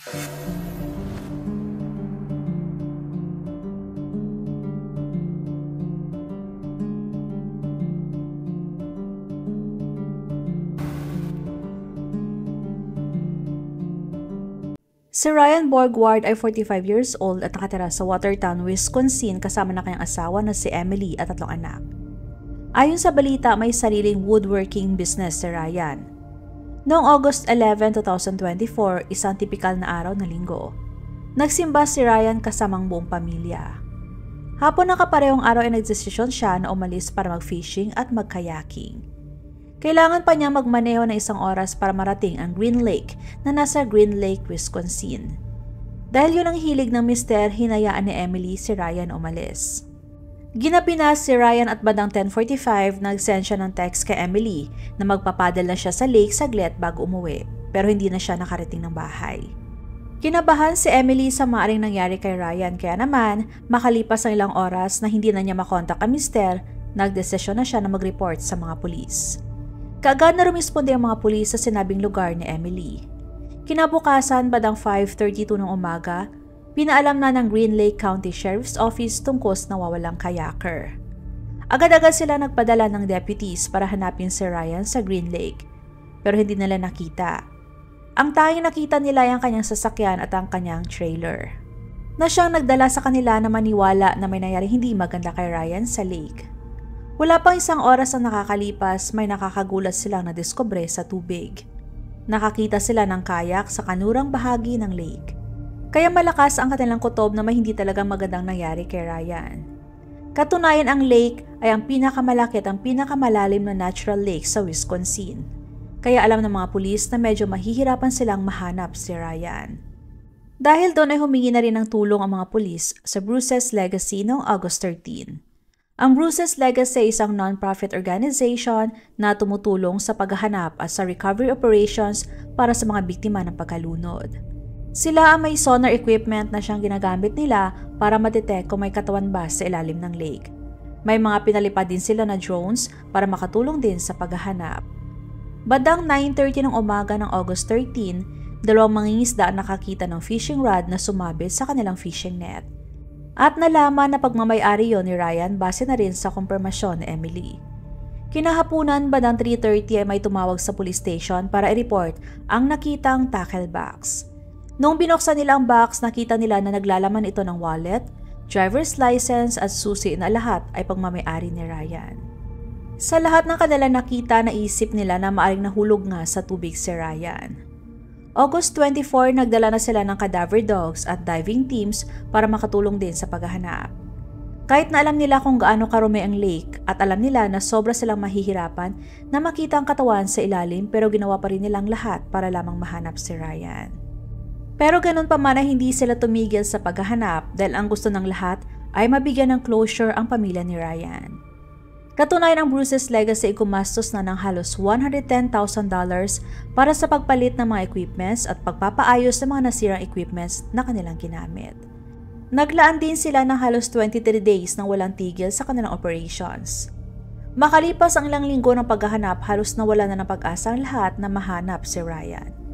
Si Ryan Borgward ay 45 years old at nakatira sa Watertown, Wisconsin kasama na kanyang asawa na si Emily at 3 anak. Ayon sa balita, may sariling woodworking business si Ryan. Noong August 11, 2024, isang tipikal na araw na linggo, nagsimba si Ryan kasamang buong pamilya. Hapon na kaparehong araw ay nagdesisyon siya na umalis para mag-fishing at mag-kayaking. Kailangan pa niya magmaneho ng 1 oras para marating ang Green Lake na nasa Green Lake, Wisconsin. Dahil yun ang hilig ng mister, hinayaan ni Emily si Ryan umalis. Ginabi na si Ryan at bandang 10:45 nag-send siya ng text kay Emily na magpapadal na siya sa lake saglit bago umuwi, pero hindi na siya nakarating ng bahay. Kinabahan si Emily sa maaring nangyari kay Ryan, kaya naman makalipas ang ilang oras na hindi na niya makontak ang mister, nagdesisyon na siya na mag-report sa mga pulis. Kaagad na rumisponde ang mga pulis sa sinabing lugar ni Emily. Kinabukasan, bandang 5:32 ng umaga, pinaalam na ng Green Lake County Sheriff's Office tungkol sa nawawalang kayaker. Agad-agad sila nagpadala ng deputies para hanapin si Ryan sa Green Lake, pero hindi nila nakita. Ang tanging nakita nila ay ang kanyang sasakyan at ang kanyang trailer, na siyang nagdala sa kanila na maniwala na may nangyari hindi maganda kay Ryan sa lake. Wala pang 1 oras ang nakakalipas, may nakakagulat silang nadiskubre sa tubig. Nakakita sila ng kayak sa kanurang bahagi ng lake. Kaya malakas ang kanilang kutob na may hindi talagang magandang nangyari kay Ryan. Katunayan, ang lake ay ang pinakamalaki at ang pinakamalalim na natural lake sa Wisconsin. Kaya alam ng mga pulis na medyo mahihirapan silang mahanap si Ryan. Dahil doon ay humingi na rin ng tulong ang mga pulis sa Bruce's Legacy noong August 13. Ang Bruce's Legacy ay isang non-profit organization na tumutulong sa paghahanap at sa recovery operations para sa mga biktima ng pagkalunod. Sila ang may sonar equipment na siyang ginagamit nila para ma-detect kung may katawan ba sa ilalim ng lake. May mga pinalipad din sila na drones para makatulong din sa paghahanap. Bandang 9:30 ng umaga ng August 13, 2 mangingisda ang nakakita ng fishing rod na sumabit sa kanilang fishing net. At nalaman na pagmamay-ari yon ni Ryan base na rin sa kumpirmasyon ni Emily. Kinahapunan, bandang 3:30 ay may tumawag sa police station para i-report ang nakitang tackle box. Noong binuksan nila ang box, nakita nila na naglalaman ito ng wallet, driver's license at susi na lahat ay pagmamay-ari ni Ryan. Sa lahat ng kanila nakita, naisip nila na maaring nahulog nga sa tubig si Ryan. August 24, nagdala na sila ng cadaver dogs at diving teams para makatulong din sa paghahanap. Kahit na alam nila kung gaano karumi ang lake at alam nila na sobra silang mahihirapan na makita ang katawan sa ilalim, pero ginawa pa rin nilang lahat para lamang mahanap si Ryan. Pero ganun pa man ay hindi sila tumigil sa paghahanap dahil ang gusto ng lahat ay mabigyan ng closure ang pamilya ni Ryan. Katunayan, ang Bruce's Legacy ay gumastos na ng halos $110,000 para sa pagpalit ng mga equipments at pagpapaayos ng mga nasirang equipments na kanilang ginamit. Naglaan din sila ng halos 23 days nang walang tigil sa kanilang operations. Makalipas ang ilang linggo ng paghahanap, halos nawala na ng pag-asa ang lahat na mahanap si Ryan.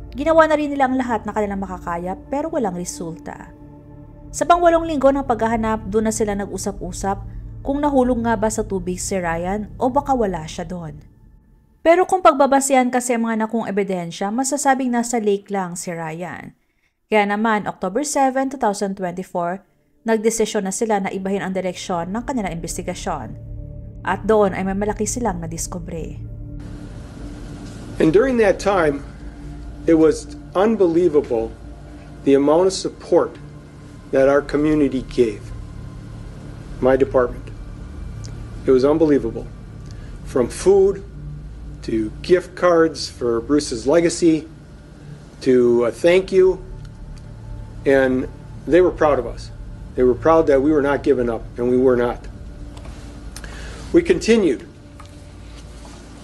Ginawa na rin nila ang lahat na kanilang makakaya pero walang resulta. Sa pang-8 linggo ng paghahanap, doon na sila nag-usap-usap kung nahulog nga ba sa tubig si Ryan o baka wala siya doon. Pero kung pagbabasihan kasi ang mga nakung ebidensya, masasabing nasa lake lang si Ryan. Kaya naman, October 7, 2024, nagdesisyon na sila na ibahin ang direksyon ng kanilang investigasyon. At doon ay may malaki silang nadiskubre. And during that time, it was unbelievable the amount of support that our community gave my department. It was unbelievable. From food to gift cards for Bruce's Legacy to a thank you. And they were proud of us. They were proud that we were not giving up, and we were not. We continued.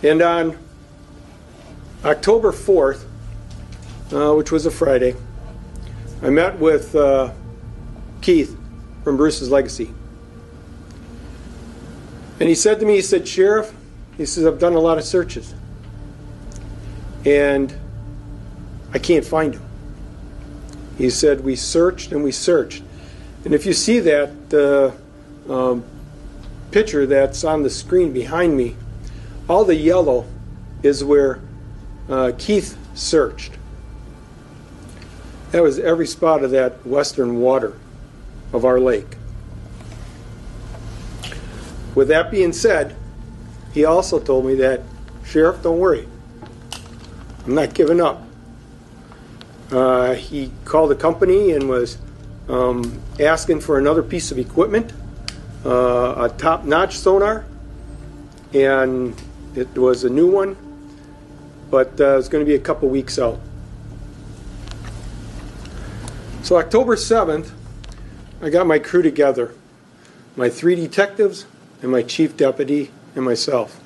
And on October 4th, which was a Friday, I met with Keith from Bruce's Legacy. And he said to me, he said, "Sheriff," he says, "I've done a lot of searches. And I can't find him." He said, we searched and we searched. And if you see that picture that's on the screen behind me, all the yellow is where Keith searched. That was every spot of that western water of our lake. With that being said, he also told me that, Sheriff, don't worry, I'm not giving up. He called the company and was asking for another piece of equipment, a top-notch sonar, and it was a new one, but it's going to be a couple weeks out. So October 7th, I got my crew together, my 3 detectives and my chief deputy and myself.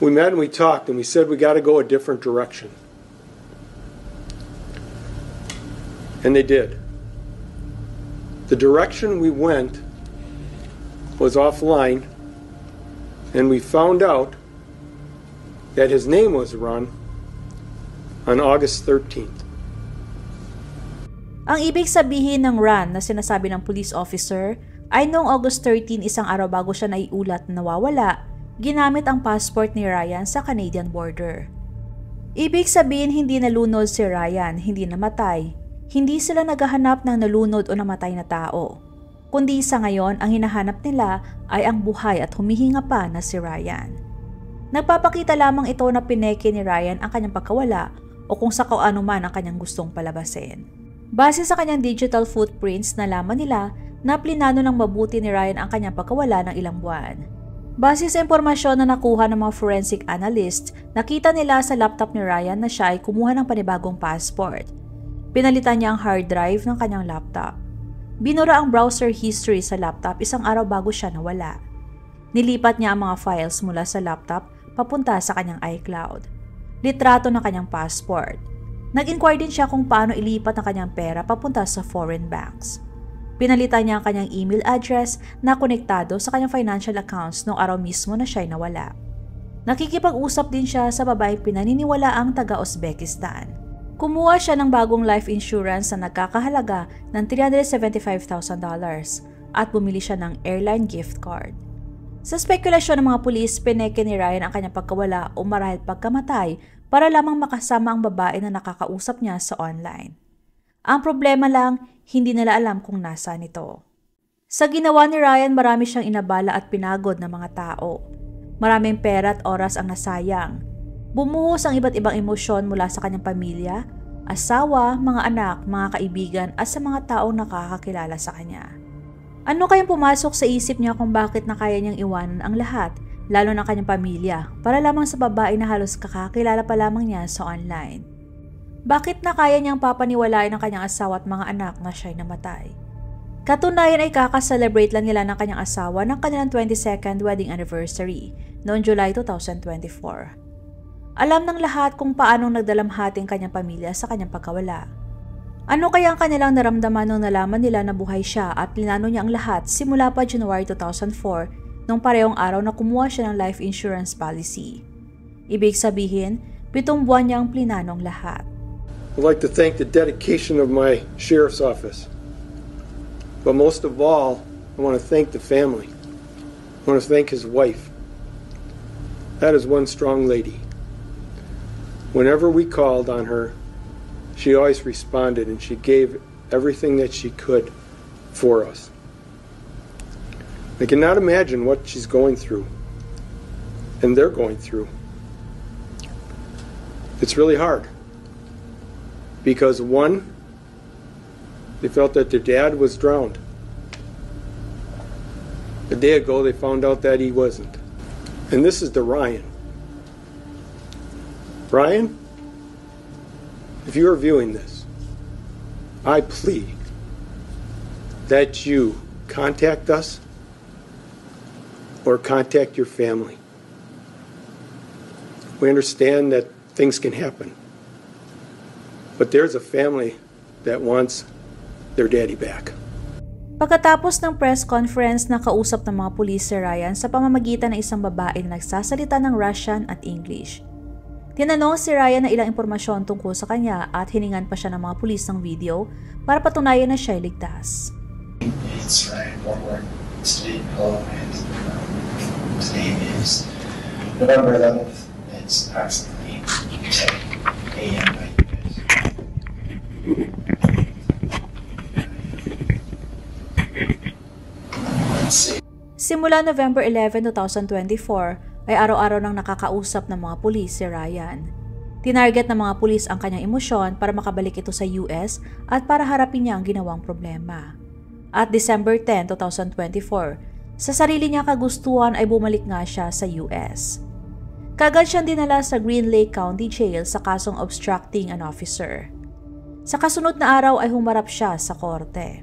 We met and we talked and we said we got to go a different direction. And they did. The direction we went was offline, and we found out that his name was run on August 13th. Ang ibig sabihin ng run na sinasabi ng police officer ay noong August 13, isang araw bago siya naiulat na nawawala, ginamit ang passport ni Ryan sa Canadian border. Ibig sabihin hindi nalunod si Ryan, hindi namatay. Hindi sila naghahanap ng nalunod o namatay na tao. Kundi sa ngayon, ang hinahanap nila ay ang buhay at humihinga pa na si Ryan. Nagpapakita lamang ito na pineke ni Ryan ang kanyang pagkawala o kung sa kaano man ang kanyang gustong palabasin. Base sa kanyang digital footprints, nalaman nila na plinano ng mabuti ni Ryan ang kanyang pagkawala ng ilang buwan. Base sa impormasyon na nakuha ng mga forensic analysts, nakita nila sa laptop ni Ryan na siya ay kumuha ng panibagong passport. Pinalitan niya ang hard drive ng kanyang laptop. Binura ang browser history sa laptop isang araw bago siya nawala. Nilipat niya ang mga files mula sa laptop papunta sa kanyang iCloud. Litrato ng kanyang passport. Nag-inquire din siya kung paano ilipat ang kanyang pera papunta sa foreign banks. Pinalitan niya ang kanyang email address na konektado sa kanyang financial accounts noong araw mismo na siya'y nawala. Nakikipag-usap din siya sa babaeng pinaniniwalaang taga-Uzbekistan. Kumuha siya ng bagong life insurance na nagkakahalaga ng $375,000 at bumili siya ng airline gift card. Sa spekulasyon ng mga pulis, pineke ni Ryan ang kanyang pagkawala o marahil pagkamatay para lamang makasama ang babae na nakakausap niya sa online. Ang problema lang, hindi nila alam kung nasaan ito. Sa ginawa ni Ryan, marami siyang inabala at pinagod ng mga tao. Maraming pera at oras ang nasayang. Bumuhos ang iba't ibang emosyon mula sa kanyang pamilya, asawa, mga anak, mga kaibigan at sa mga taong nakakakilala sa kanya. Ano kayang pumasok sa isip niya kung bakit nakaya niyang iwanan ang lahat, lalo ng kanyang pamilya, para lamang sa babae na halos kakakilala pa lamang niya sa online? Bakit nakaya niyang papaniwalain ang kanyang asawa at mga anak na siya'y namatay? Katunayan ay kakaselebrate lang nila ng kanyang asawa ng kanilang 22nd wedding anniversary noong July 2024. Alam ng lahat kung paanong nagdalamhati ang kanyang pamilya sa kanyang pagkawala. Ano kaya ang kanilang naramdaman nung nalaman nila na buhay siya at plinano niya ang lahat simula pa January 2004 nung parehong araw na kumuha siya ng life insurance policy? Ibig sabihin, 7 buwan niyang plinano ang lahat. I'd like to thank the dedication of my sheriff's office. But most of all, I want to thank the family. I want to thank his wife. That is one strong lady. Whenever we called on her, she always responded and she gave everything that she could for us. I cannot imagine what she's going through and they're going through. It's really hard because one, they felt that their dad was drowned. A day ago they found out that he wasn't. And this is the Ryan. Ryan, if you are viewing this, I plead that you contact us or contact your family. We understand that things can happen, but there's a family that wants their daddy back. Pagkatapos ng press conference, nakausap ng mga pulis si Ryan sa pamamagitan ng isang babae na nagsasalita ng Russian at English. Tinanong si Ryan na ilang impormasyon tungkol sa kanya at hiningan pa siya ng mga pulis ng video para patunayan na siya ay ligtas. It's Ryan Warburg, today is November 11th. It's approximately 10 a.m. by US. Let's see. Simula November 11, 2024 ay araw-araw nang nakakausap ng mga pulis si Ryan. Tinarget ng mga pulis ang kanyang emosyon para makabalik ito sa US at para harapin niya ang ginawang problema. At December 10, 2024, sa sarili niya kagustuhan ay bumalik nga siya sa US. Kagad siyang dinala sa Green Lake County Jail sa kasong obstructing an officer. Sa kasunod na araw ay humarap siya sa korte.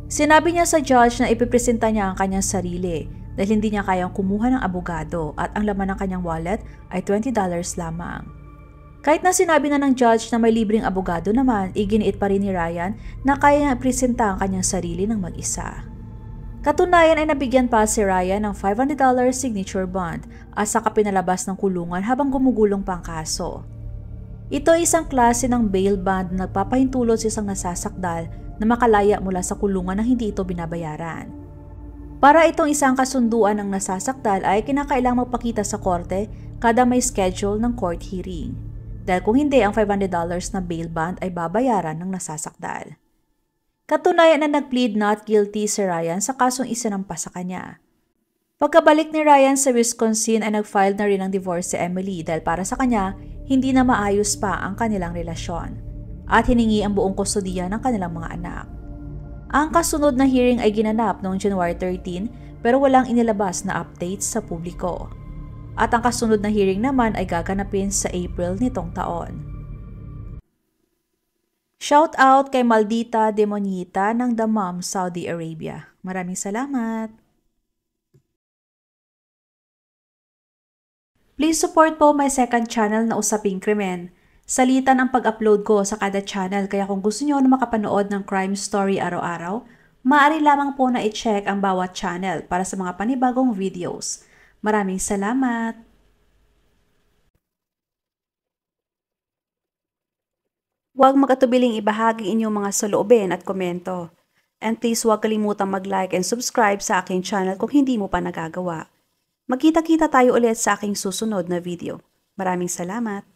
Sinabi niya sa judge na ipipresenta niya ang kanyang sarili dahil hindi niya kayang kumuha ng abogado at ang laman ng kanyang wallet ay $20 lamang. Kahit na sinabi na ng judge na may libreng abogado naman, iginiit pa rin ni Ryan na kaya niya ipresenta ang kanyang sarili ng mag-isa. Katunayan ay nabigyan pa si Ryan ng $500 signature bond at saka pinalabas ng kulungan habang gumugulong pa ang kaso. Ito ay isang klase ng bail bond na nagpapahintulot sa isang nasasakdal na makalaya mula sa kulungan nang hindi ito binabayaran. Para itong isang kasunduan ng nasasakdal ay kinakailangang magpakita sa korte kada may schedule ng court hearing. Dahil kung hindi, ang $500 na bail bond ay babayaran ng nasasakdal. Katunayan na nag-plead not guilty si Ryan sa kasong isinampa sa kanya. Pagkabalik ni Ryan sa Wisconsin ay nag-file na rin ng divorce si Emily dahil para sa kanya, hindi na maayos pa ang kanilang relasyon at hiningi ang buong kustodiya ng kanilang mga anak. Ang kasunod na hearing ay ginanap noong January 13 pero walang inilabas na updates sa publiko. At ang kasunod na hearing naman ay gaganapin sa April nitong taon. Shout out kay Maldita Demonita ng Dammam, Saudi Arabia. Maraming salamat! Please support po my second channel na Usaping Krimen. Salitan ang pag-upload ko sa kada channel kaya kung gusto nyo na makapanood ng crime story araw-araw, maaari lamang po na i-check ang bawat channel para sa mga panibagong videos. Maraming salamat! Huwag mag-atubiling ibahagi inyong mga saloobin at komento. And please huwag kalimutang mag-like and subscribe sa aking channel kung hindi mo pa nagagawa. Magkita-kita tayo ulit sa aking susunod na video. Maraming salamat!